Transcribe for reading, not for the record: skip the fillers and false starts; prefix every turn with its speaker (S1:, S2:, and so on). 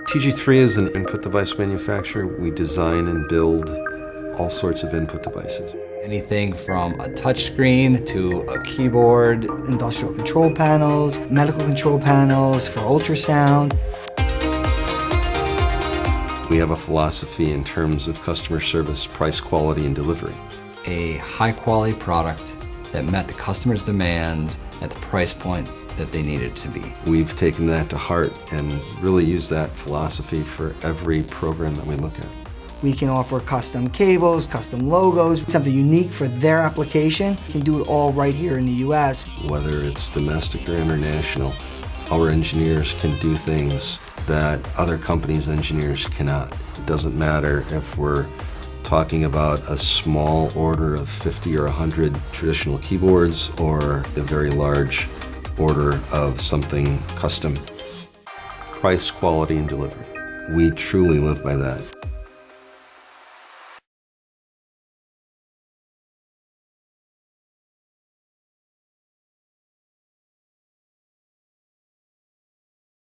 S1: TG3 is an input device manufacturer. We design and build all sorts of input devices.
S2: Anything from a touchscreen to a keyboard.
S3: Industrial control panels, medical control panels for ultrasound.
S1: We have a philosophy in terms of customer service, price, quality, and delivery.
S2: A high-quality product that met the customer's demands at the price point that they needed to be.
S1: We've taken that to heart and really use that philosophy for every program that we look at.
S3: We can offer custom cables, custom logos, something unique for their application. We can do it all right here in the US.
S1: Whether it's domestic or international, our engineers can do things that other companies' engineers cannot. It doesn't matter if we're talking about a small order of 50 or 100 traditional keyboards or a very large order of something custom. Price, quality, and delivery. We truly live by that.